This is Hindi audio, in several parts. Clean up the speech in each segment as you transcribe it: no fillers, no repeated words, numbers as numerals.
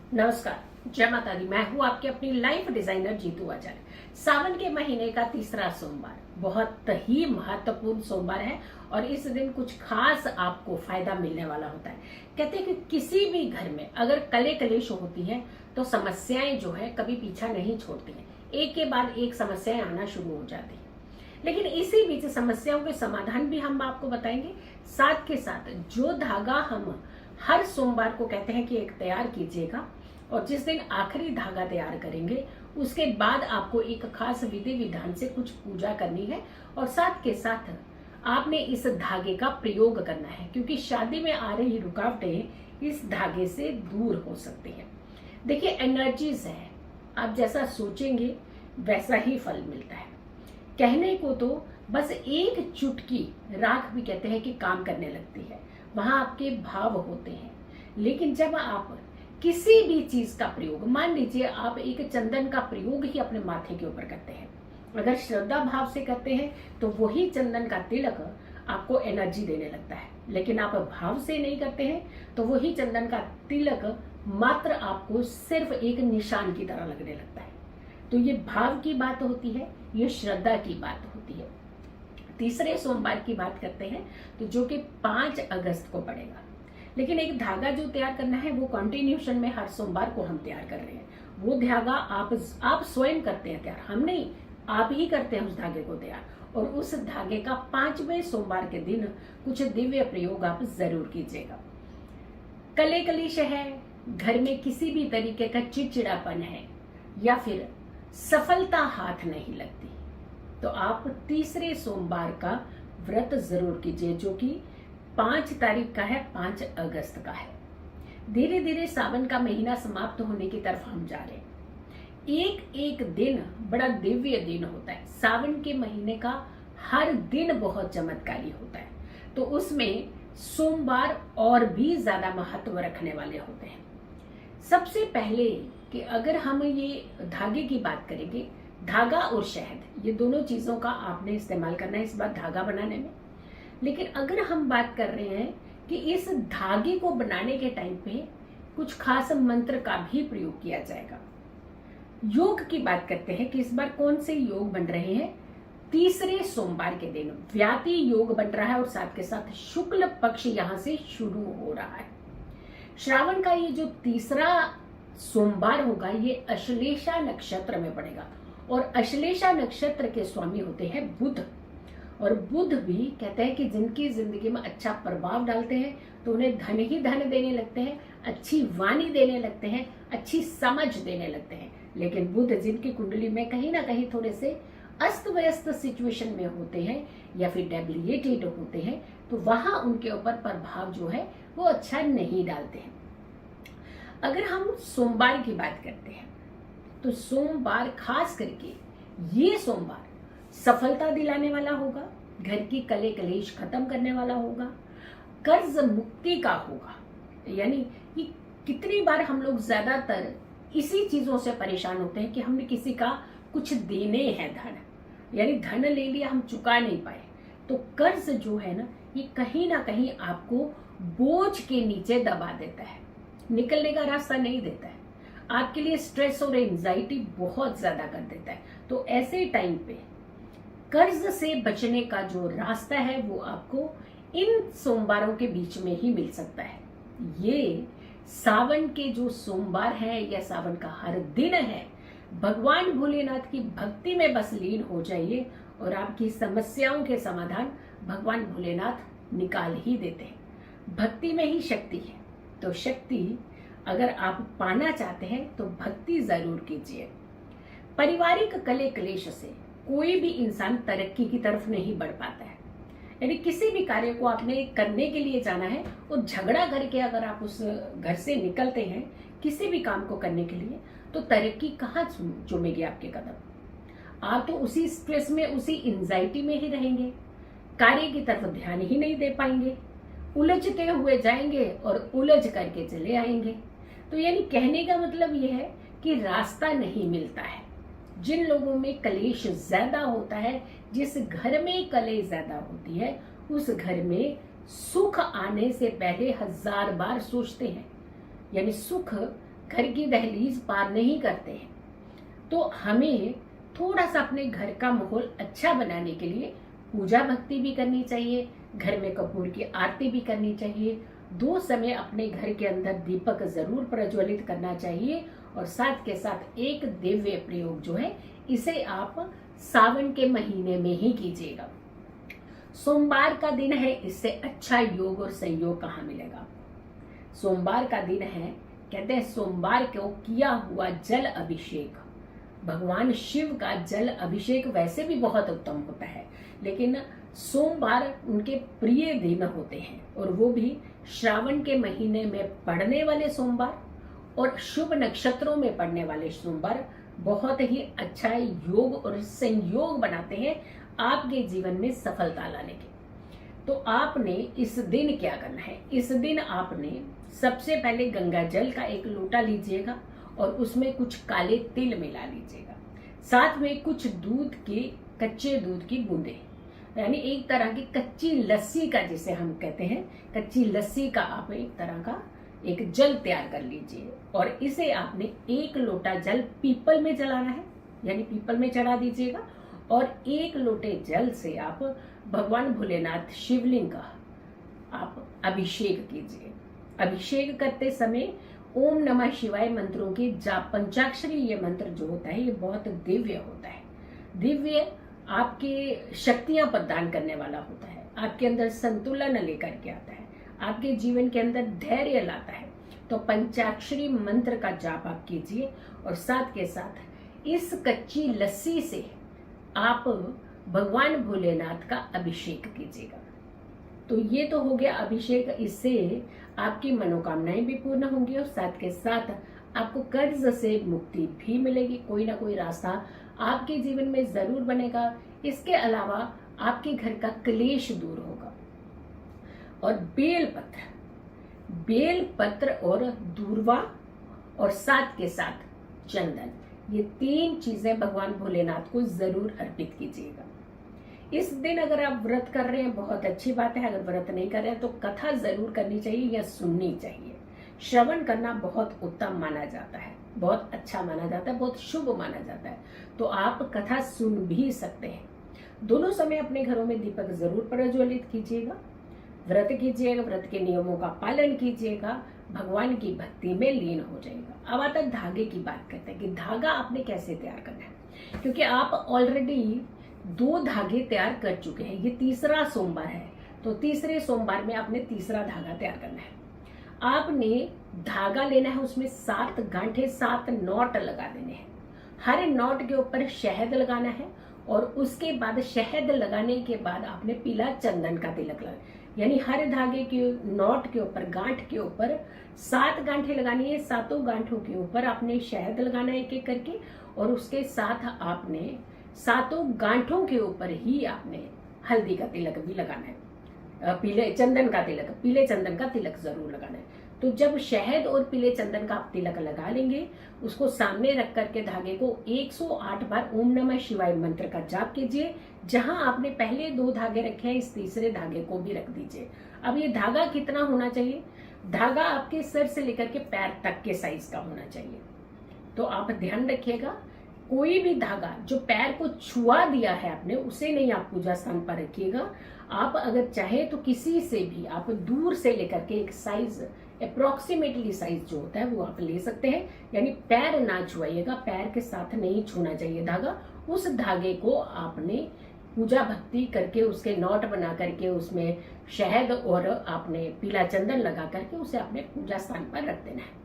नमस्कार, जय माता दी। मैं हूँ आपके अपनी लाइफ डिजाइनर जीतू आचार्य। सावन के महीने का तीसरा सोमवार बहुत ही महत्वपूर्ण सोमवार है और इस दिन कुछ खास आपको फायदा मिलने वाला होता है। कहते हैं कि किसी भी घर में अगर कले कलेश होती है तो समस्याएं जो है कभी पीछा नहीं छोड़ती हैं, एक के बाद एक समस्याएं आना शुरू हो जाती हैं। लेकिन इसी बीच समस्याओं के समाधान भी हम आपको बताएंगे। साथ के साथ जो धागा हम हर सोमवार को कहते हैं कि एक तैयार कीजिएगा, और जिस दिन आखिरी धागा तैयार करेंगे उसके बाद आपको एक खास विधि विधान से कुछ पूजा करनी है और साथ के साथ आपने इस धागे का प्रयोग करना है, क्योंकि शादी में आ रही रुकावटें इस धागे से दूर हो सकती हैं। देखिए, एनर्जीज है, आप जैसा सोचेंगे वैसा ही फल मिलता है। कहने को तो बस एक चुटकी राख भी कहते हैं कि काम करने लगती है, वहां आपके भाव होते हैं। लेकिन जब आप किसी भी चीज का प्रयोग, मान लीजिए आप एक चंदन का प्रयोग ही अपने माथे के ऊपर करते हैं, अगर श्रद्धा भाव से करते हैं तो वही चंदन का तिलक आपको एनर्जी देने लगता है। लेकिन आप भाव से नहीं करते हैं तो वही चंदन का तिलक मात्र आपको सिर्फ एक निशान की तरह लगने लगता है। तो ये भाव की बात होती है, ये श्रद्धा की बात होती है। तीसरे सोमवार की बात करते हैं तो जो कि 5 अगस्त को पड़ेगा। लेकिन एक धागा जो तैयार करना है वो कंटिन्यूशन में हर सोमवार को हम तैयार कर रहे हैं। वो धागा आप स्वयं करते हैं तैयार, हम नहीं, आप ही करते हैं उस धागे को तैयार। और उस धागे का 5वें सोमवार के दिन कुछ दिव्य प्रयोग आप जरूर कीजिएगा। कले कलेश है, घर में किसी भी तरीके का चिड़चिड़ापन है या फिर सफलता हाथ नहीं लगती, तो आप तीसरे सोमवार का व्रत जरूर कीजिए, जो कि 5 तारीख का है, 5 अगस्त का है। धीरे धीरे सावन का महीना समाप्त होने की तरफ हम जा रहे हैं। एक एक दिन बड़ा दिव्य दिन होता है। सावन के महीने का हर दिन बहुत चमत्कारी होता है, तो उसमें सोमवार और भी ज्यादा महत्व रखने वाले होते हैं। सबसे पहले कि अगर हम ये धागे की बात करेंगे, धागा और शहद, ये दोनों चीजों का आपने इस्तेमाल करना है इस बार धागा बनाने में। लेकिन अगर हम बात कर रहे हैं कि इस धागे को बनाने के टाइम पे कुछ खास मंत्र का भी प्रयोग किया जाएगा। योग की बात करते हैं कि इस बार कौन से योग बन रहे हैं। तीसरे सोमवार के दिन व्याति योग बन रहा है और साथ के साथ शुक्ल पक्ष यहां से शुरू हो रहा है। श्रावण का ये जो तीसरा सोमवार होगा ये अश्लेषा नक्षत्र में पड़ेगा, और अश्लेषा नक्षत्र के स्वामी होते हैं बुध। और बुध भी कहते हैं कि जिनकी जिंदगी में अच्छा प्रभाव डालते हैं तो उन्हें धन ही धन देने लगते हैं, अच्छी वाणी देने लगते हैं, अच्छी समझ देने लगते हैं। लेकिन बुध जिनकी कुंडली में कहीं ना कहीं थोड़े से अस्त व्यस्त सिचुएशन में होते हैं या फिर डेबिलिएटेड होते हैं, तो वहां उनके ऊपर प्रभाव जो है वो अच्छा नहीं डालते हैं। अगर हम सोमवार की बात करते हैं तो सोमवार खास करके ये सोमवार सफलता दिलाने वाला होगा, घर की कले कलेश खत्म करने वाला होगा, कर्ज मुक्ति का होगा। यानी कि कितनी बार हम लोग ज्यादातर इसी चीजों से परेशान होते हैं कि हमने किसी का कुछ देने हैं धन, यानी धन ले लिया हम चुका नहीं पाए, तो कर्ज जो है ना ये कहीं ना कहीं आपको बोझ के नीचे दबा देता है, निकलने का रास्ता नहीं देता है, आपके लिए स्ट्रेस और एंजाइटी बहुत ज्यादा कर देता है। तो ऐसे टाइम पे कर्ज से बचने का जो रास्ता है वो आपको इन सोमवारों के बीच में ही मिल सकता है। ये सावन के जो सोमवार है या सावन का हर दिन है, भगवान भोलेनाथ की भक्ति में बस लीन हो जाइए और आपकी समस्याओं के समाधान भगवान भोलेनाथ निकाल ही देते हैं। भक्ति में ही शक्ति है, तो शक्ति अगर आप पाना चाहते हैं तो भक्ति जरूर कीजिए। पारिवारिक कले कलेश से कोई भी इंसान तरक्की की तरफ नहीं बढ़ पाता है। यानी किसी भी कार्य को आपने करने के लिए जाना है और झगड़ा करके अगर आप उस घर से निकलते हैं किसी भी काम को करने के लिए, तो तरक्की कहाँ चूमेगी आपके कदम। आप तो उसी स्ट्रेस में, उसी एंजाइटी में ही रहेंगे, कार्य की तरफ ध्यान ही नहीं दे पाएंगे, उलझते हुए जाएंगे और उलझ करके चले आएंगे। तो यानी कहने का मतलब यह है कि रास्ता नहीं मिलता है। जिन लोगों में कलेश ज्यादा होता है, जिस घर में कलेश ज्यादा होती है, उस घर में सुख आने से पहले 1000 बार सोचते हैं। यानी सुख घर की दहलीज पार नहीं करते हैं, तो हमें थोड़ा सा अपने घर का माहौल अच्छा बनाने के लिए पूजा भक्ति भी करनी चाहिए, घर में कपूर की आरती भी करनी चाहिए, 2 समय अपने घर के अंदर दीपक जरूर प्रज्वलित करना चाहिए, और साथ के साथ एक दिव्य प्रयोग जो है इसे आप सावन के महीने में ही कीजिएगा। सोमवार का दिन है, इससे अच्छा योग और संयोग कहाँ मिलेगा। सोमवार का दिन है, कहते हैं सोमवार को किया हुआ जल अभिषेक, भगवान शिव का जल अभिषेक वैसे भी बहुत उत्तम होता है, लेकिन सोमवार उनके प्रिय दिन होते हैं, और वो भी श्रावण के महीने में पड़ने वाले सोमवार और शुभ नक्षत्रों में पड़ने वाले सोमवार बहुत ही अच्छा योग और संयोग बनाते हैं आपके जीवन में सफलता लाने के। तो आपने इस दिन क्या करना है, इस दिन आपने सबसे पहले गंगा जल का 1 लोटा लीजिएगा और उसमें कुछ काले तिल मिला लीजिएगा, साथ में कुछ कच्चे दूध की बूंदे, यानी एक तरह की कच्ची लस्सी का, जिसे हम कहते हैं कच्ची लस्सी का, आप एक तरह का एक जल तैयार कर लीजिए, और इसे आपने 1 लोटा जल पीपल में जलाना है, यानी पीपल में चढ़ा दीजिएगा, और 1 लोटे जल से आप भगवान भोलेनाथ शिवलिंग का आप अभिषेक कीजिए। अभिषेक करते समय ओम नमः शिवाय मंत्रों की जाप, पंचाक्षरी ये मंत्र जो होता है ये बहुत दिव्य होता है। दिव्य आपके शक्तियां प्रदान करने वाला होता है, आपके अंदर संतुलन लेकर के आता है, आपके जीवन के अंदर धैर्य लाता है। तो पंचाक्षरी मंत्र का जाप आप कीजिए, और साथ के साथ इस कच्ची लस्सी से आप भगवान भोलेनाथ का अभिषेक कीजिएगा। तो ये तो हो गया अभिषेक, इससे आपकी मनोकामनाएं भी पूर्ण होंगी, और साथ के साथ आपको कर्ज से मुक्ति भी मिलेगी, कोई ना कोई रास्ता आपके जीवन में जरूर बनेगा। इसके अलावा आपके घर का क्लेश दूर होगा। और बेल पत्र और दूर्वा, और साथ के साथ चंदन, ये 3 चीजें भगवान भोलेनाथ को जरूर अर्पित कीजिएगा। इस दिन अगर आप व्रत कर रहे हैं बहुत अच्छी बात है, अगर व्रत नहीं कर रहे हैं तो कथा जरूर करनी चाहिए या सुननी चाहिए। श्रवण करना बहुत उत्तम माना जाता है, बहुत अच्छा माना जाता है, बहुत शुभ माना जाता है, तो आप कथा सुन भी सकते हैं। दोनों समय अपने घरों में दीपक जरूर प्रज्वलित कीजिएगा, व्रत कीजिएगा, व्रत के नियमों का पालन कीजिएगा, भगवान की भक्ति में लीन हो जाएगा। अब आता है धागे की बात करते हैं कि धागा आपने कैसे तैयार करना है, क्योंकि आप ऑलरेडी 2 धागे तैयार कर चुके हैं, ये तीसरा सोमवार है, तो तीसरे सोमवार में आपने तीसरा धागा तैयार करना है। आपने धागा लेना है, उसमें 7 गांठे 7 नॉट लगा देने हैं, हर नॉट के ऊपर शहद लगाना है, और उसके बाद शहद लगाने के बाद आपने पीला चंदन का तिलक लगाना, यानी हर धागे के नॉट के ऊपर, गांठ के ऊपर 7 गांठे लगानी है, 7 गांठों के ऊपर आपने शहद लगाना है 1-1 करके, और उसके साथ आपने 7 गांठों के ऊपर ही आपने हल्दी का तिलक भी लगाना है, पीले चंदन का तिलक जरूर लगाना है। तो जब शहद और पीले चंदन का आप तिलक लगा लेंगे, उसको सामने रख करके धागे को 108 बार ओम नमः शिवाय मंत्र का जाप कीजिए। जहां आपने पहले 2 धागे रखे हैं, इस तीसरे धागे को भी रख दीजिए। अब ये धागा कितना होना चाहिए, धागा आपके सर से लेकर के पैर तक के साइज का होना चाहिए। तो आप ध्यान रखिएगा, कोई भी धागा जो पैर को छुआ दिया है आपने, उसे नहीं आप पूजा स्थान पर रखिएगा। आप अगर चाहे तो किसी से भी आप दूर से लेकर के एक साइज, अप्रोक्सीमेटली साइज जो होता है वो आप ले सकते हैं, यानी पैर ना छुआइएगा, पैर के साथ नहीं छूना चाहिए धागा। उस धागे को आपने पूजा भक्ति करके, उसके नॉट बना करके, उसमें शहद और आपने पीला चंदन लगा करके उसे आपने पूजा स्थान पर रख देना है।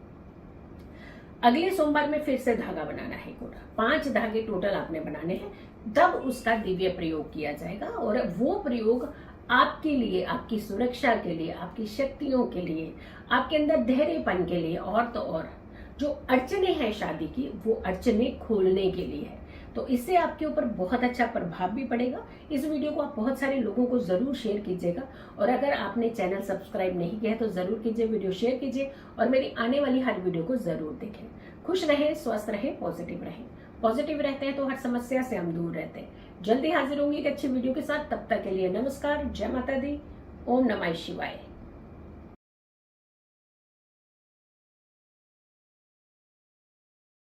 अगले सोमवार में फिर से धागा बनाना है, 5 धागे टोटल आपने बनाने हैं, तब उसका दिव्य प्रयोग किया जाएगा। और वो प्रयोग आपके लिए, आपकी सुरक्षा के लिए, आपकी शक्तियों के लिए, आपके अंदर धैर्यपन के लिए, और तो और जो अड़चने हैं शादी की, वो अड़चने खोलने के लिए है। तो इससे आपके ऊपर बहुत अच्छा प्रभाव भी पड़ेगा। इस वीडियो को आप बहुत सारे लोगों को जरूर शेयर कीजिएगा, और अगर आपने चैनल सब्सक्राइब नहीं किया है तो जरूर कीजिए, वीडियो शेयर कीजिए, और मेरी आने वाली हर वीडियो को जरूर देखें। खुश रहें, स्वस्थ रहें, पॉजिटिव रहें। पॉजिटिव रहते हैं तो हर समस्या से हम दूर रहते हैं। जल्दी हाजिर होंगी एक अच्छी वीडियो के साथ, तब तक के लिए नमस्कार, जय माता दी, ओम नमः शिवाय।